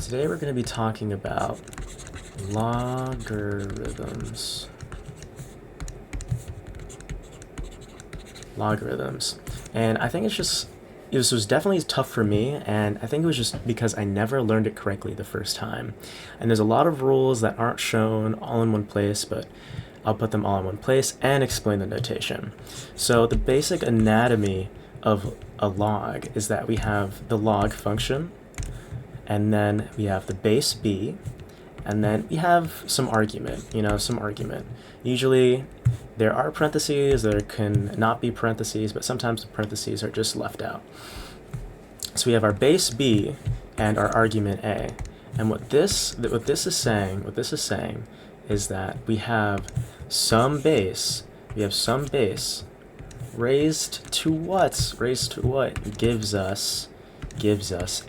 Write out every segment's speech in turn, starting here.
Today we're going to be talking about logarithms. And I think this was definitely tough for me, and I think it was just because I never learned it correctly the first time. And there's a lot of rules that aren't shown all in one place, but I'll put them all in one place and explain the notation. So the basic anatomy of a log is that we have the log function, and then we have the base b, and then we have some argument, Usually there are parentheses, there can not be parentheses, but sometimes the parentheses are just left out. So we have our base b and our argument a. And what this is saying is that we have some base raised to what gives us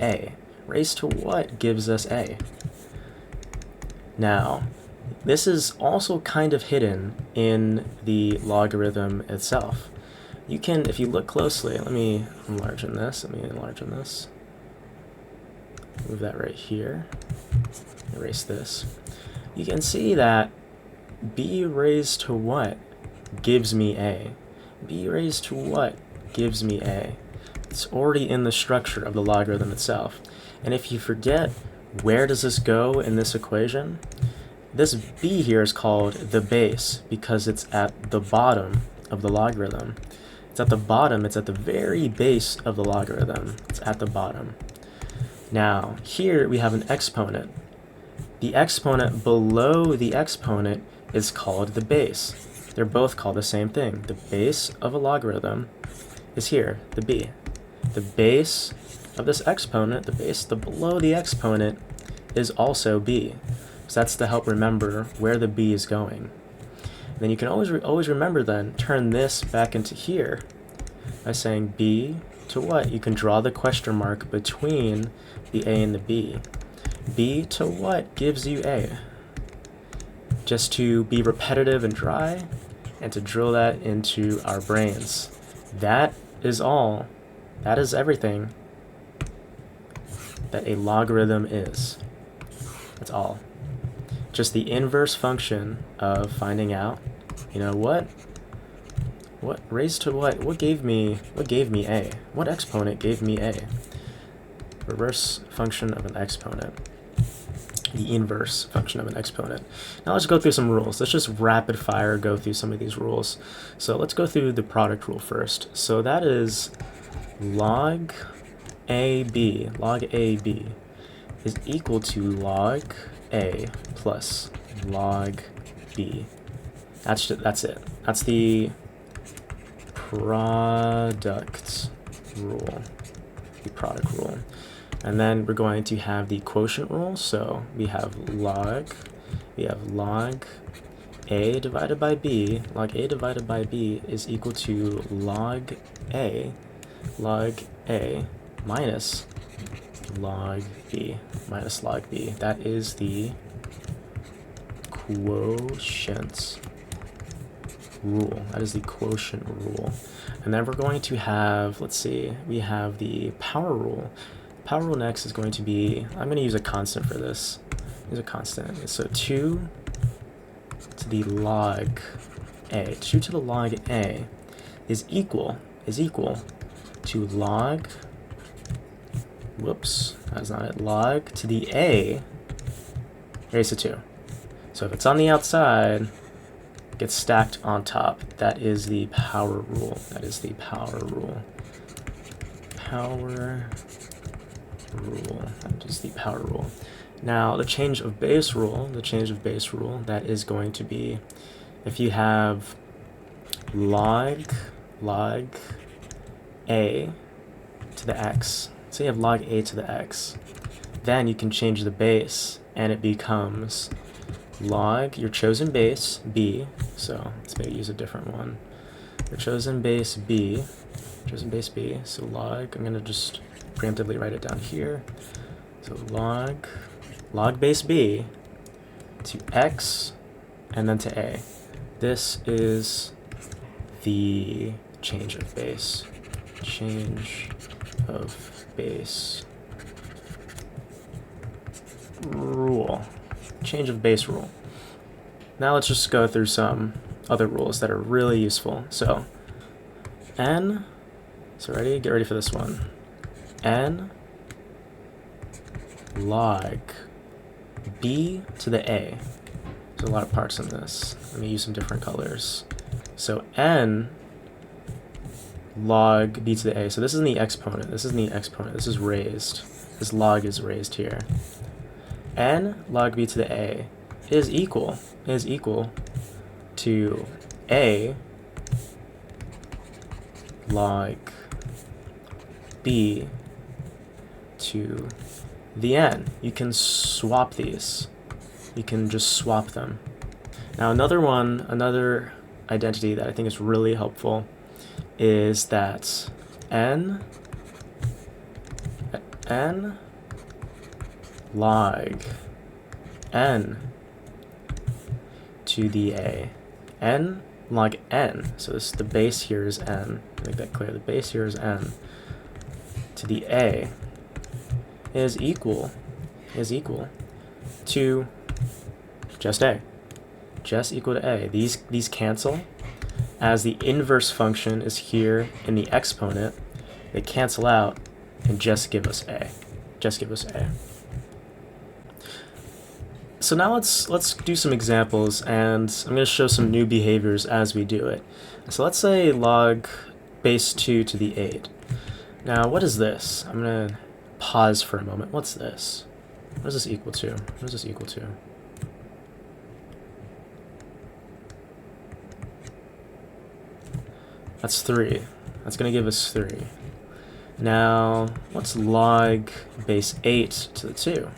a. Raised to what gives us a. Now, this is also kind of hidden in the logarithm itself. You can, if you look closely, let me enlarge this. Move that right here. Erase this. You can see that b raised to what gives me a. B raised to what gives me a. It's already in the structure of the logarithm itself. And if you forget where does this go in this equation, this b here is called the base because it's at the bottom of the logarithm. It's at the bottom, it's at the very base of the logarithm. It's at the bottom. Now, here we have an exponent. The exponent below the exponent is called the base. They're both called the same thing. The base of a logarithm is here, the b. The base of this exponent, the below the exponent, is also b. So that's to help remember where the b is going. And then you can always remember then, turn this back into here by saying b to what? You can draw the question mark between the a and the b. B to what gives you a? Just to be repetitive and dry, and to drill that into our brains. That is all. That is everything that a logarithm is. That's all. Just the inverse function of finding out, what raised to what gave me a? What exponent gave me a? Reverse function of an exponent. The inverse function of an exponent. Now let's go through some rules. Let's just rapid fire go through some of these rules. So let's go through the product rule first. So that is log AB is equal to log A plus log B. That's it. That's the product rule. And then we're going to have the quotient rule. So we have log A divided by B. Log A divided by B is equal to log A minus log B. That is the quotient rule. And then we're going to have, we have the power rule. Power rule next is going to be, I'm going to use a constant for this. So 2 to the log A. 2 to the log A is equal to log, that's not it, log to the A raised to 2. So if it's on the outside, it gets stacked on top. That is the power rule. Now the change of base rule, that is going to be if you have log A to the x. So you have log A to the x. Then you can change the base and it becomes log your chosen base b. So let's maybe use a different one. Your chosen base b. So log, I'm gonna just preemptively write it down here. So log base b to x and then to a. This is the change of base. rule. Change of base rule. Now let's just go through some other rules that are really useful. So n, so ready? Get ready for this one. N log b to the a. There's a lot of parts in this. Let me use some different colors. So n log b to the a. So this is in the exponent. This is in the exponent. This is raised. This log is raised here. N log b to the a is equal to a log b to the n. You can swap these. You can just swap them. Now another identity that I think is really helpful is that n log n to the a. N log n. So this, the base here is n. Make that clear. The base here is n to the a is equal to just a. Just equal to a. These cancel. As the inverse function is here in the exponent, they cancel out and just give us a. Just give us a. So now let's do some examples, and I'm going to show some new behaviors as we do it. So let's say log base 2 to the 8. Now what is this? I'm going to pause for a moment. What's this? What is this equal to? What is this equal to? That's 3. That's going to give us 3. Now, what's log base 8 to the 2?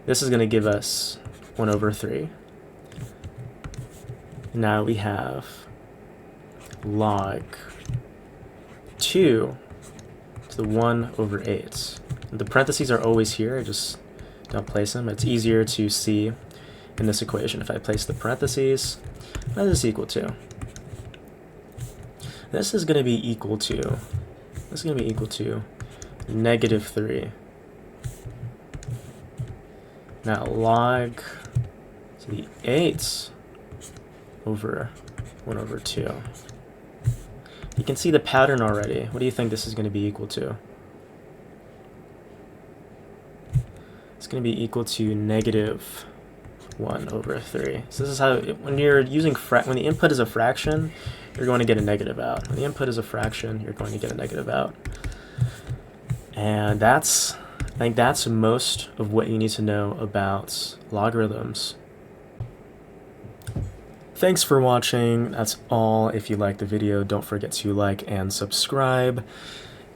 This is going to give us 1 over 3. Now we have log 2 to the 1 over 8. The parentheses are always here. I just don't place them. It's easier to see in this equation if I place the parentheses. What is this equal to? This is going to be equal to negative 3. Now log to the 8 over 1 over 2. You can see the pattern already. What do you think this is going to be equal to? It's going to be equal to negative 1 over 3. So this is how, when you're using when the input is a fraction, you're going to get a negative out. When the input is a fraction, you're going to get a negative out. And I think that's most of what you need to know about logarithms. Thanks for watching. That's all. If you liked the video, don't forget to like and subscribe.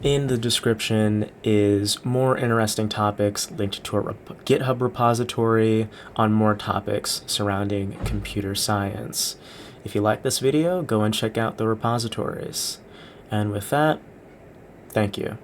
In the description is more interesting topics linked to our GitHub repository on more topics surrounding computer science. If you like this video, go and check out the repositories. And with that, thank you.